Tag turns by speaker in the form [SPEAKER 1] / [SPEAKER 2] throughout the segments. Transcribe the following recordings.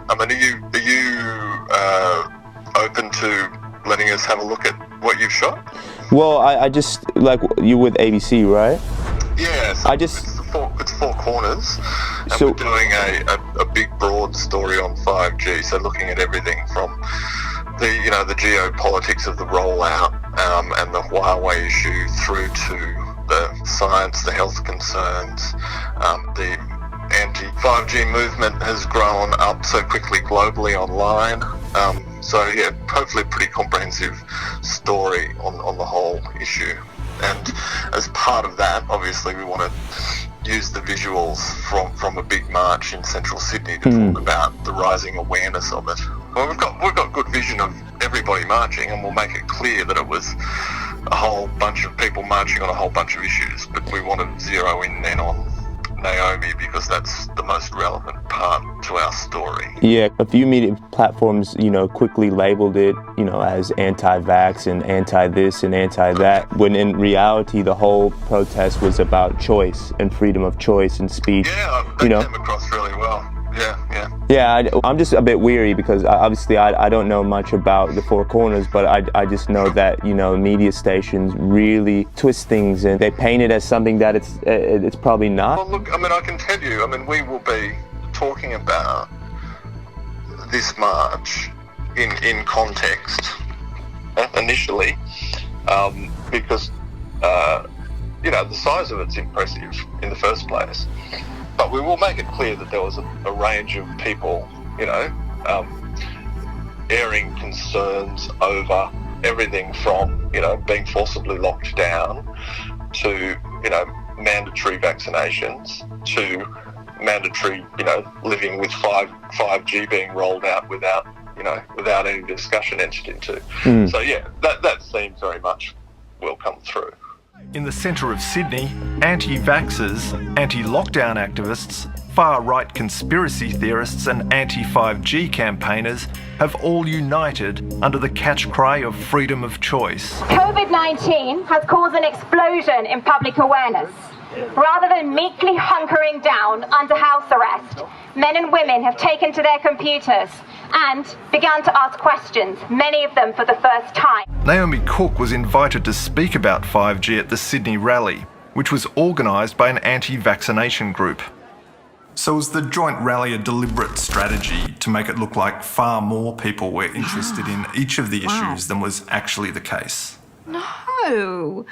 [SPEAKER 1] I mean, are you open to letting us have a look at what you've shot?
[SPEAKER 2] Well, I just, like, you with ABC, right?
[SPEAKER 1] Yeah, so it's four corners, and
[SPEAKER 2] so,
[SPEAKER 1] we're doing a big, broad story on 5G, so looking at everything from the geopolitics of the rollout and the Huawei issue through to the science, the health concerns. The anti-5G movement has grown up so quickly globally online. So yeah, hopefully a pretty comprehensive story on the whole issue. And as part of that, obviously we want to use the visuals from a big march in central Sydney to talk about the rising awareness of it. Well, we've got good vision of everybody marching, and we'll make it clear that it was a whole bunch of people marching on a whole bunch of issues, but we want to zero in then on Naomi because that's the most relevant part to our story.
[SPEAKER 2] Yeah, a few media platforms, quickly labeled it, as anti-vax and anti-this and anti-that, when in reality the whole protest was about choice and freedom of choice and speech.
[SPEAKER 1] Yeah, that came across really well.
[SPEAKER 2] Yeah, I'm just a bit weary because obviously I don't know much about the Four Corners, but I just know that, media stations really twist things and they paint it as something that it's probably not.
[SPEAKER 1] Well, look, I can tell you, we will be talking about this march in context initially because, the size of it's impressive in the first place. But we will make it clear that there was a range of people, airing concerns over everything from, being forcibly locked down to, mandatory vaccinations to mandatory, living with 5G being rolled out without any discussion entered into. So yeah, that theme very much will come through.
[SPEAKER 3] In the centre of Sydney, anti-vaxxers, anti-lockdown activists, far-right conspiracy theorists and anti-5G campaigners have all united under the catch cry of freedom of choice.
[SPEAKER 4] COVID-19 has caused an explosion in public awareness. Rather than meekly hunkering down under house arrest, men and women have taken to their computers and began to ask questions, many of them for the first time.
[SPEAKER 3] Naomi Cook was invited to speak about 5G at the Sydney rally, which was organised by an anti-vaccination group. So was the joint rally a deliberate strategy to make it look like far more people were interested in each of the issues than was actually the case?
[SPEAKER 5] No,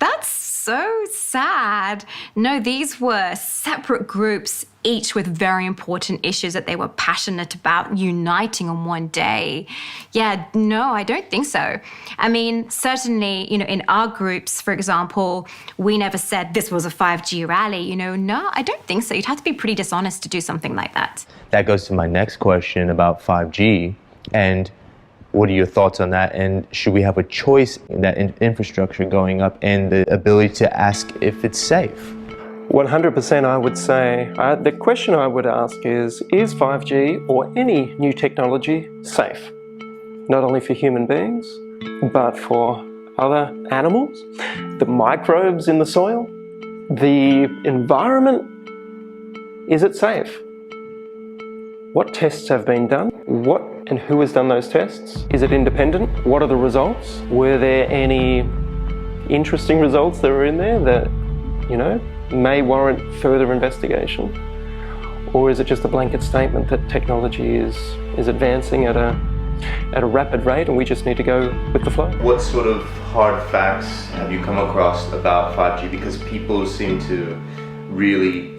[SPEAKER 5] that's so sad. No, these were separate groups, each with very important issues that they were passionate about uniting on one day. Yeah, no, I don't think so. Certainly, in our groups, for example, we never said this was a 5G rally. No, I don't think so. You'd have to be pretty dishonest to do something like that.
[SPEAKER 2] That goes to my next question about 5G. And what are your thoughts on that? And should we have a choice in that infrastructure going up and the ability to ask if it's safe?
[SPEAKER 6] 100% I would say. The question I would ask is 5G or any new technology safe? Not only for human beings, but for other animals, the microbes in the soil, the environment. Is it safe? What tests have been done? What and who has done those tests? Is it independent? What are the results? Were there any interesting results that were in there that, may warrant further investigation? Or is it just a blanket statement that technology is advancing at a rapid rate and we just need to go with the flow?
[SPEAKER 2] What sort of hard facts have you come across about 5G? Because people seem to really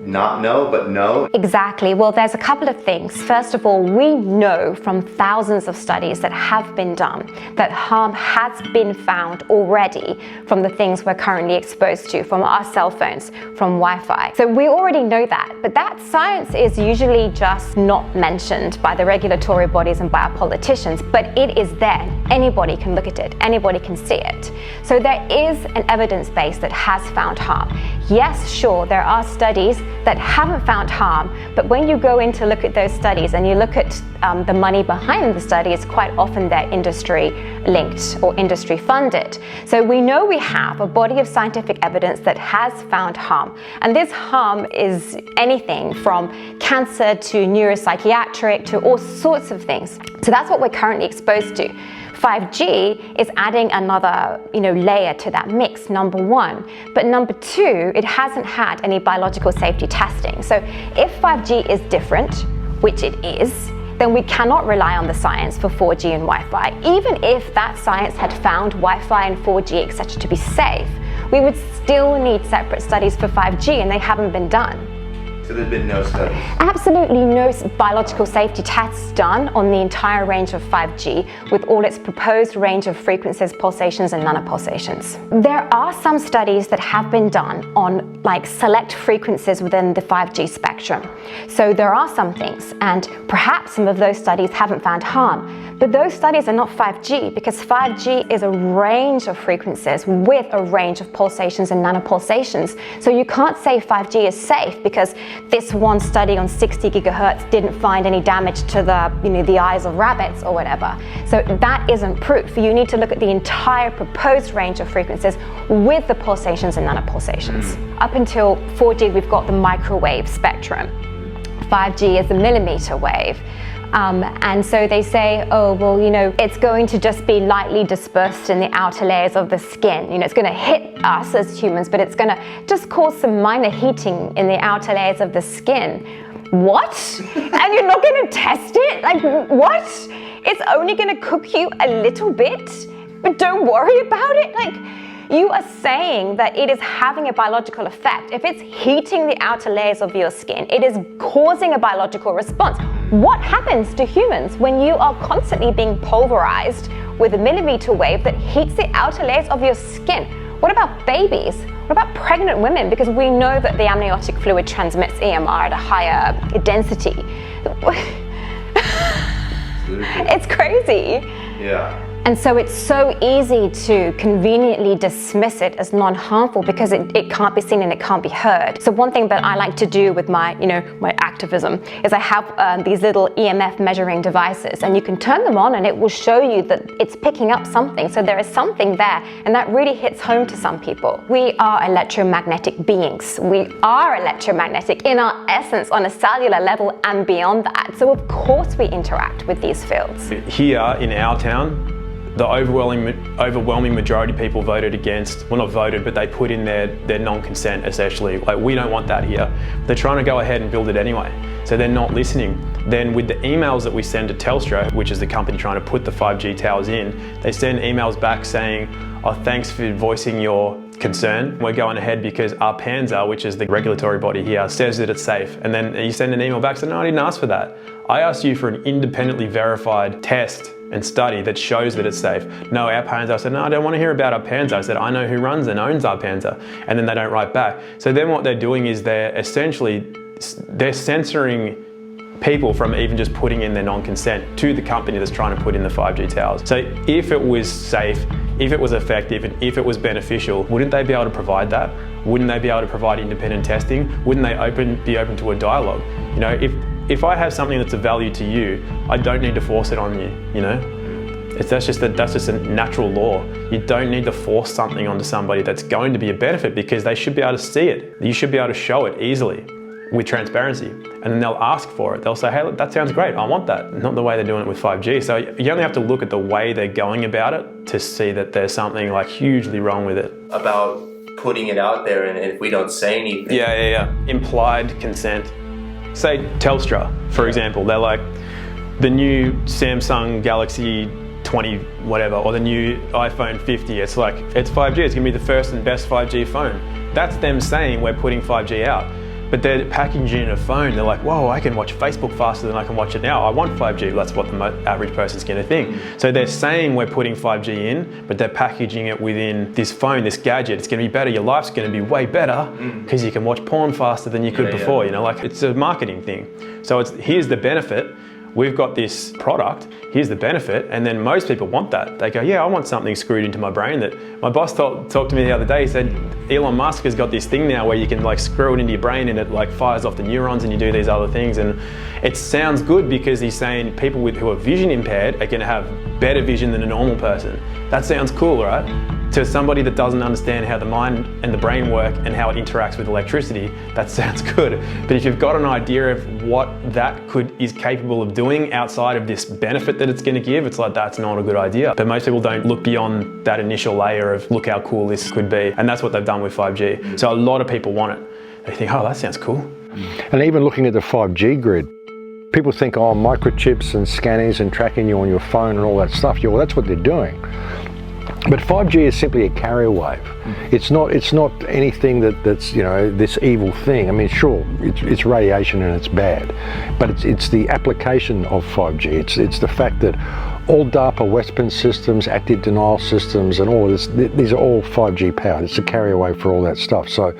[SPEAKER 2] not know, but know.
[SPEAKER 7] Exactly. Well, there's a couple of things. First of all, we know from thousands of studies that have been done that harm has been found already from the things we're currently exposed to, from our cell phones, from Wi-Fi. So we already know that, but that science is usually just not mentioned by the regulatory bodies and by our politicians, but it is there. Anybody can look at it. Anybody can see it. So there is an evidence base that has found harm. Yes, sure, there are studies that haven't found harm, but when you go in to look at those studies and you look at the money behind the studies, quite often they're industry linked or industry funded. So we know we have a body of scientific evidence that has found harm. And this harm is anything from cancer to neuropsychiatric to all sorts of things. So that's what we're currently exposed to. 5G is adding another, layer to that mix, number one. But number two, it hasn't had any biological safety testing. So if 5G is different, which it is, then we cannot rely on the science for 4G and Wi-Fi. Even if that science had found Wi-Fi and 4G, etc., to be safe, we would still need separate studies for 5G, and they haven't been done.
[SPEAKER 2] So there's been no studies?
[SPEAKER 7] Absolutely no biological safety tests done on the entire range of 5G with all its proposed range of frequencies, pulsations and nanopulsations. There are some studies that have been done on select frequencies within the 5G spectrum. So there are some things, and perhaps some of those studies haven't found harm. But those studies are not 5G, because 5G is a range of frequencies with a range of pulsations and nanopulsations. So you can't say 5G is safe because this one study on 60 gigahertz didn't find any damage to the eyes of rabbits or whatever. So that isn't proof. You need to look at the entire proposed range of frequencies with the pulsations and nanopulsations. Up until 4G, we've got the microwave spectrum. 5G is the millimeter wave. And so they say, it's going to just be lightly dispersed in the outer layers of the skin. It's going to hit us as humans, but it's going to just cause some minor heating in the outer layers of the skin. What? And you're not going to test it? What? It's only going to cook you a little bit, but don't worry about it? You are saying that it is having a biological effect. If it's heating the outer layers of your skin, it is causing a biological response. What happens to humans when you are constantly being pulverized with a millimeter wave that heats the outer layers of your skin? What about babies? What about pregnant women? Because we know that the amniotic fluid transmits EMR at a higher density. It's crazy.
[SPEAKER 2] Yeah.
[SPEAKER 7] And so it's so easy to conveniently dismiss it as non-harmful because it can't be seen and it can't be heard. So one thing that I like to do with my activism is I have these little EMF measuring devices, and you can turn them on and it will show you that it's picking up something. So there is something there, and that really hits home to some people. We are electromagnetic beings. We are electromagnetic in our essence on a cellular level and beyond that. So of course we interact with these fields.
[SPEAKER 8] Here in our town, the overwhelming majority of people voted against, well, not voted, but they put in their non-consent essentially. We don't want that here. They're trying to go ahead and build it anyway. So they're not listening. Then with the emails that we send to Telstra, which is the company trying to put the 5G towers in, they send emails back saying, oh, thanks for voicing your concern. We're going ahead because our PANZA, which is the regulatory body here, says that it's safe. And then you send an email back saying, no, I didn't ask for that. I asked you for an independently verified test and study that shows that it's safe. No, our PANZA. I said, no, I don't want to hear about our PANZA. I said, I know who runs and owns our PANZA. And then they don't write back. So then what they're doing is they're censoring people from even just putting in their non-consent to the company that's trying to put in the 5G towers. So if it was safe, if it was effective, and if it was beneficial, wouldn't they be able to provide that? Wouldn't they be able to provide independent testing? Wouldn't they be open to a dialogue? If I have something that's of value to you, I don't need to force it on you, That's just a natural law. You don't need to force something onto somebody that's going to be a benefit, because they should be able to see it. You should be able to show it easily with transparency, and then they'll ask for it. They'll say, hey, look, that sounds great, I want that. Not the way they're doing it with 5G. So you only have to look at the way they're going about it to see that there's something hugely wrong with it.
[SPEAKER 2] About putting it out there, and if we don't say anything.
[SPEAKER 8] Yeah. Implied consent. Say Telstra, for example, they're like, the new Samsung Galaxy 20 whatever, or the new iPhone 50, it's 5G, it's gonna be the first and best 5G phone. That's them saying we're putting 5G out. But they're packaging a phone, they're like, whoa, I can watch Facebook faster than I can watch it now. I want 5G, that's what the average person's gonna think. So they're saying we're putting 5G in, but they're packaging it within this phone, this gadget. It's gonna be better, your life's gonna be way better, because you can watch porn faster than you could before, it's a marketing thing. So here's the benefit. we've got this product, here's the benefit, and then most people want that. They go, yeah, I want something screwed into my brain. That my boss talked to me the other day. He said, Elon Musk has got this thing now where you can like screw it into your brain and it like fires off the neurons and you do these other things. And it sounds good because he's saying people who are vision impaired are gonna have better vision than a normal person. That sounds cool, right? To somebody that doesn't understand how the mind and the brain work and how it interacts with electricity, that sounds good. But if you've got an idea of what that is capable of doing outside of this benefit that it's going to give, it's like, that's not a good idea. But most people don't look beyond that initial layer of look how cool this could be. And that's what they've done with 5G. So a lot of people want it. They think, oh, that sounds cool.
[SPEAKER 9] And even looking at the 5G grid, people think, oh, microchips and scanners and tracking you on your phone and all that stuff. Yeah, well, that's what they're doing. But 5G is simply a carrier wave. It's not anything that's this evil thing. I mean, sure, it's radiation and it's bad, but it's the application of 5G. It's the fact that all DARPA weapon systems, active denial systems, and all of this, these are all 5G powered. It's a carrier wave for all that stuff. So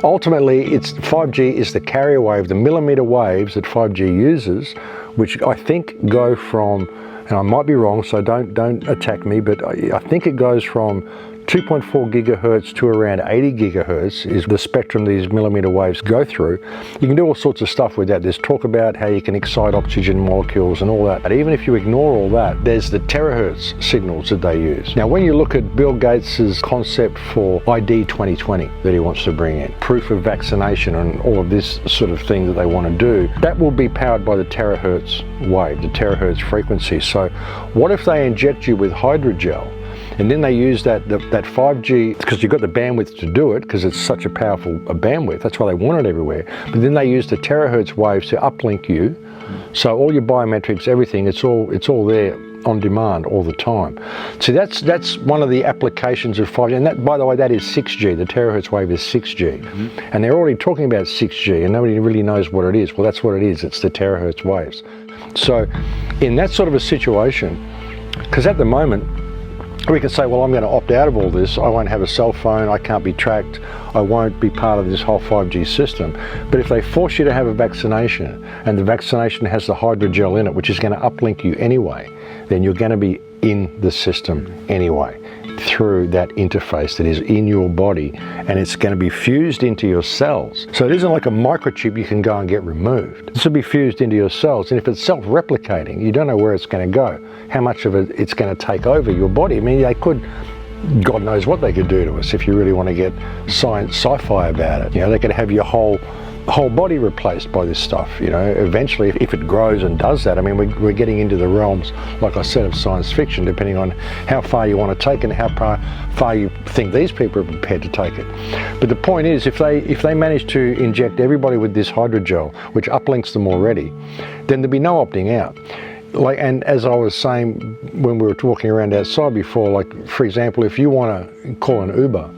[SPEAKER 9] ultimately, 5G is the carrier wave, the millimeter waves that 5G uses, which I think go from, and I might be wrong, so don't attack me, but I think it goes from 2.4 gigahertz to around 80 gigahertz is the spectrum these millimeter waves go through. You can do all sorts of stuff with that. There's talk about how you can excite oxygen molecules and all that. But even if you ignore all that, there's the terahertz signals that they use. Now, when you look at Bill Gates's concept for ID 2020 that he wants to bring in, proof of vaccination and all of this sort of thing that they want to do, that will be powered by the terahertz wave, the terahertz frequency. So what if they inject you with hydrogel? And then they use that 5G, because you've got the bandwidth to do it, because it's such a powerful bandwidth, that's why they want it everywhere. But then they use the terahertz waves to uplink you. So all your biometrics, everything, it's all there on demand all the time. So that's one of the applications of 5G. And that, by the way, that is 6G. The terahertz wave is 6G. And they're already talking about 6G and nobody really knows what it is. Well, that's what it is. It's the terahertz waves. So in that sort of a situation, because at the moment, we can say, well, I'm going to opt out of all this. I won't have a cell phone. I can't be tracked. I won't be part of this whole 5G system. But if they force you to have a vaccination and the vaccination has the hydrogel in it, which is going to uplink you anyway, then you're going to be in the system anyway through that interface that is in your body, and it's going to be fused into your cells. So it isn't like a microchip you can go and get removed. This will be fused into your cells, and if it's self-replicating, you don't know where it's going to go, how much of it it's going to take over your body. I mean, they could, God knows what they could do to us if you really want to get sci-fi about it. You know, they could have your whole body replaced by this stuff, you know, eventually if it grows and does that. I mean, we're getting into the realms, like I said, of science fiction, depending on how far you want to take it and how far you think these people are prepared to take it. But the point is, if they manage to inject everybody with this hydrogel, which uplinks them already, then there'd be no opting out. And as I was saying when we were walking around outside before, like, for example, if you want to call an Uber,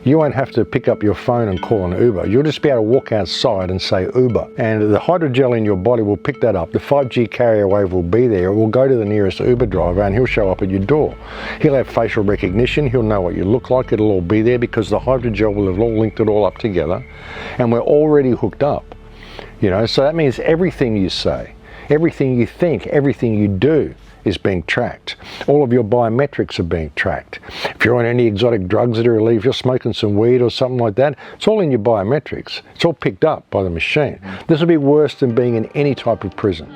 [SPEAKER 9] you won't have to pick up your phone and call an Uber. You'll just be able to walk outside and say Uber. And the hydrogel in your body will pick that up. The 5G carrier wave will be there. It will go to the nearest Uber driver and he'll show up at your door. He'll have facial recognition. He'll know what you look like. It'll all be there because the hydrogel will have all linked it all up together. And we're already hooked up. You know, so that means everything you say, everything you think, everything you do is being tracked. All of your biometrics are being tracked. If you're on any exotic drugs that are illegal, if you're smoking some weed or something like that, it's all in your biometrics. It's all picked up by the machine. This will be worse than being in any type of prison.